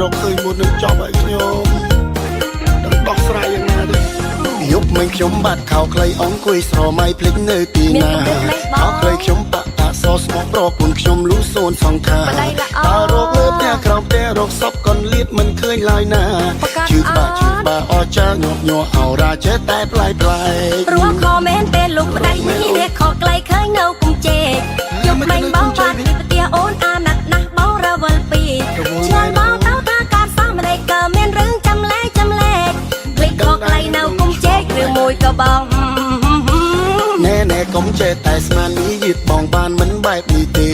រកឃើញមុននឹងចប់ឲ្យខ្ញុំដល់ដោះស្រាយយ៉ាងណាទេយប់មិនខ្ញុំបាត់ខោខ្លីអង្គុយស្រមៃភ្លេចនៅទីណាខោខ្លីខ្ញុំបាក់តាសស្មោះប្រពន្ធខ្ញុំលូសូនសង្ខាតើរកលើផ្ទះក្រោមផ្ទះរកសពកនលៀតមិនឃើញឡើយណាជឿបាអចាញាប់ញ័រអោរាចេះតែប្លែកព្រោះខមែនទេលោកប្តីនេះអ្នកខកខ្លីឃើញនៅគុំជេកយប់មិនបងបាត់ពីផ្ទះអូនអាណិតណាស់បងរវល់ពីឆ្លើយបងទៅថាការសមរេកមានរឿងចាំលែកភ្លេចខកខ្លីនៅគុំជេកឬមួយក៏បងណែកុំចេះតែស្មាននេះយឺតបងបានមិនបែបនេះទេ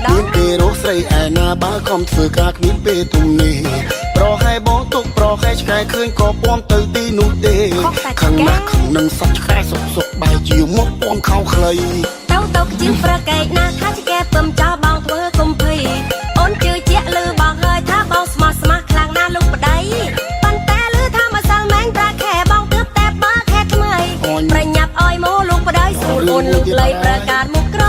មានគេរកស្រីឯណាបើខំធ្វើការគ្មានពេលទុំនេះប្រហែលបងទុកប្រហែលឆ្កែឃើញក៏ពំទៅទីនោះទេខាងណាខាងនឹងសត្វឆ្កែសុកបែរជាមកពំខោខ្លីទៅជាប្រកែកណាថាឆ្កែពំចោលបងធ្វើកុំភ័យអូនជឿជាក់លឺបងហើយថាបងស្មោះខ្លាំងណាស់លោកប្តីប៉ុន្តែលឺថាម្សិលមែងប្រាខែបងទើបតែបើខែថ្មីប្រញាប់អោយមកលោកប្តីស្រួលអូនលុកលៃប្រកាសមុខក្រ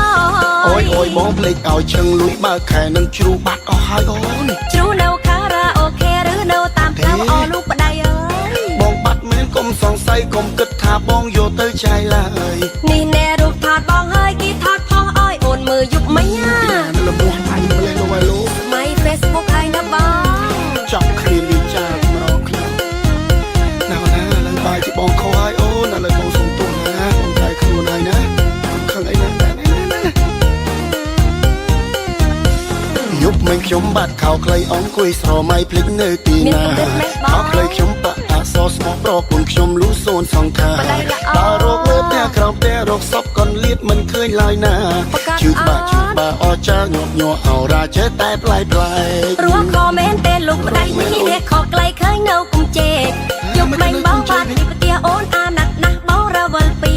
អូយបងភ្លេចឲ្យឈឹងលួយបើខែនឹងជ្រូបាត់អស់ហើយអូនជ្រូនៅខារ៉ាអូខេឬនៅតាមផ្លូវអស់លោកប្តីអើយបងបាត់មែនកុំសង្ស័យកុំគិតថាបងយកទៅចែកឡើយនេះណែរូបថតបងហើយគេថតផុសឲ្យអូនមើលយប់មិញណាលំពោះថៃម្លេះលោក My Facebook ហើយណាបងចប់គ្នាលីចាម្ដងខ្ញុំណាឡើងបាយជាបងខោឲ្យអូនឥឡូវបងសុំទោសណាបងតែខ្លួនហើយណាខឹងអីណាយប់មិនខ្ញុំបាត់ខោខ្លីអង្គុយស្រមៃភ្លេចនៅទីណាខោខ្លីខ្ញុំបាក់តាសស្មោះប្រពន្ធខ្ញុំលូសូនសង្ខាដើររកលើផ្ទះក្រោមផ្ទះរកសពកនលៀតមិនឃើញឡើយណាជឿបាអចាញាប់ញ័រអោរាចេះតែប្លែកព្រោះខមែនទេលោកប្តីនេះអ្នកខកខ្លីឃើញនៅគុំជេកយប់មិនបងបាត់ពីផ្ទះអូនអាណិតណាស់បងរវល់ពី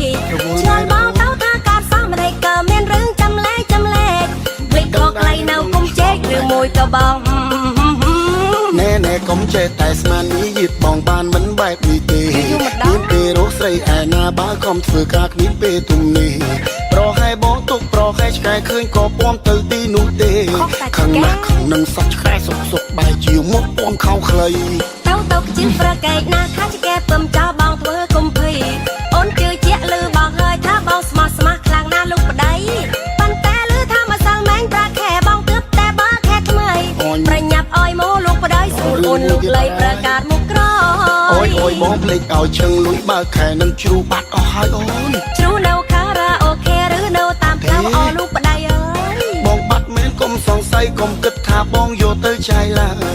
ឆ្លើយបងទៅថាការសមរេកមានរឿងចាំលែកភ្លេចខកខ្លីនៅគុំជេកឬមួយក៏បងណែកុំចេះតែស្មាននេះយឺតបងបានមិនបែបនេះទេមានគេរកស្រីឯណាបើខំធ្វើការគ្មានពេលទុំនេះប្រហែលបងទុកប្រហែលឆ្កែឃើញក៏ពំទៅទីនោះទេខាងណាខាងនឹងសត្វឆ្កែសុកបែរជាមកពំខោខ្លីទៅជាប្រកែកណាថាឆ្កែពំចោលបងធ្វើកុំភ័យអូនជឿជាក់លឺបងហើយថាបងស្មោះខ្លាំងណាស់លោកប្តីប៉ុន្តែលឺថាម្សិលមែងប្រាខែបងទើបតែបើខែថ្មីប្រញាប់អោយមកលោកប្តីស្រួលអូនលុកលៃប្រកាសមុខក្រអូយបងភ្លេចឲ្យឈឹងលួយបើខែនឹងជ្រូបាត់អស់ហើយអូនជ្រូនៅខារ៉ាអូខេឬនៅតាមផ្លូវអស់លោកប្តីអើយបងបាត់មែនកុំសង្ស័យកុំគិតថាបងយកទៅចែកឡើយ